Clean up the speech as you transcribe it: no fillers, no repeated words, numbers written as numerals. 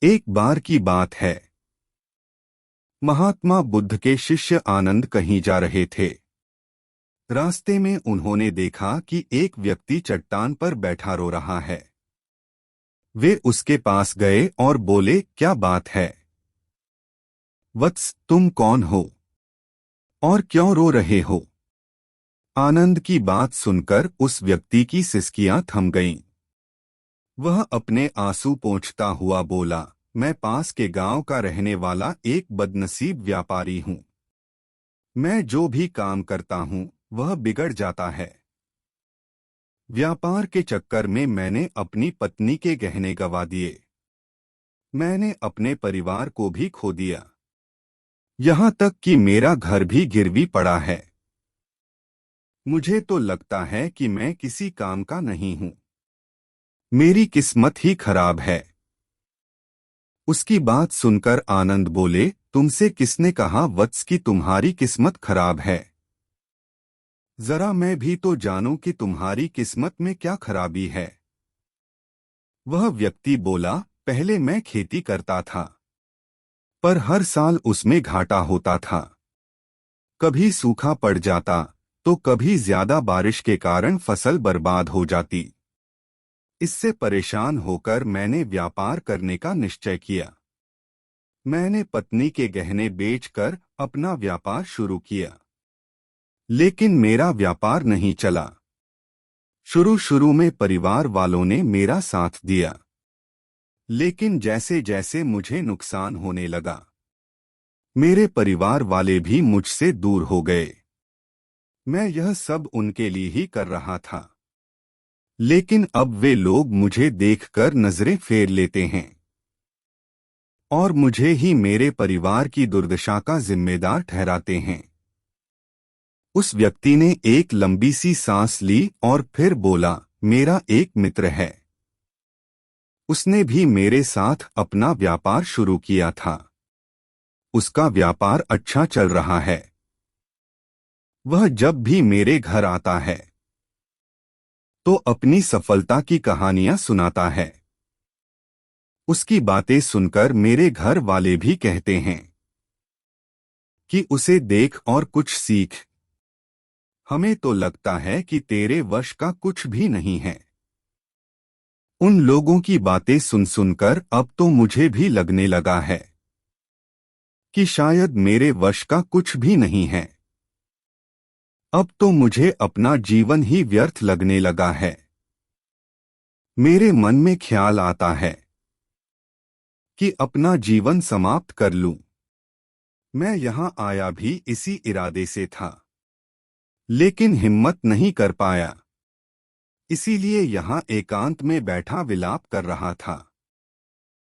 एक बार की बात है। महात्मा बुद्ध के शिष्य आनंद कहीं जा रहे थे। रास्ते में उन्होंने देखा कि एक व्यक्ति चट्टान पर बैठा रो रहा है। वे उसके पास गए और बोले, क्या बात है वत्स, तुम कौन हो और क्यों रो रहे हो? आनंद की बात सुनकर उस व्यक्ति की सिसकियां थम गईं। वह अपने आंसू पोंछता हुआ बोला, मैं पास के गांव का रहने वाला एक बदनसीब व्यापारी हूं। मैं जो भी काम करता हूं वह बिगड़ जाता है। व्यापार के चक्कर में मैंने अपनी पत्नी के गहने गंवा दिए। मैंने अपने परिवार को भी खो दिया। यहाँ तक कि मेरा घर भी गिरवी पड़ा है। मुझे तो लगता है कि मैं किसी काम का नहीं हूँ। मेरी किस्मत ही खराब है। उसकी बात सुनकर आनंद बोले, तुमसे किसने कहा वत्स कि तुम्हारी किस्मत खराब है? जरा मैं भी तो जानूं कि तुम्हारी किस्मत में क्या खराबी है। वह व्यक्ति बोला, पहले मैं खेती करता था, पर हर साल उसमें घाटा होता था। कभी सूखा पड़ जाता तो कभी ज्यादा बारिश के कारण फसल बर्बाद हो जाती। इससे परेशान होकर मैंने व्यापार करने का निश्चय किया। मैंने पत्नी के गहने बेचकर अपना व्यापार शुरू किया, लेकिन मेरा व्यापार नहीं चला। शुरू शुरू में परिवार वालों ने मेरा साथ दिया, लेकिन जैसे जैसे मुझे नुकसान होने लगा, मेरे परिवार वाले भी मुझसे दूर हो गए। मैं यह सब उनके लिए ही कर रहा था, लेकिन अब वे लोग मुझे देखकर नजरें फेर लेते हैं और मुझे ही मेरे परिवार की दुर्दशा का जिम्मेदार ठहराते हैं। उस व्यक्ति ने एक लंबी सी सांस ली और फिर बोला, मेरा एक मित्र है। उसने भी मेरे साथ अपना व्यापार शुरू किया था। उसका व्यापार अच्छा चल रहा है। वह जब भी मेरे घर आता है तो अपनी सफलता की कहानियां सुनाता है। उसकी बातें सुनकर मेरे घर वाले भी कहते हैं कि उसे देख और कुछ सीख। हमें तो लगता है कि तेरे वश का कुछ भी नहीं है। उन लोगों की बातें सुन सुनकर अब तो मुझे भी लगने लगा है कि शायद मेरे वश का कुछ भी नहीं है। अब तो मुझे अपना जीवन ही व्यर्थ लगने लगा है। मेरे मन में ख्याल आता है कि अपना जीवन समाप्त कर लूं। मैं यहाँ आया भी इसी इरादे से था, लेकिन हिम्मत नहीं कर पाया। इसीलिए यहाँ एकांत में बैठा विलाप कर रहा था।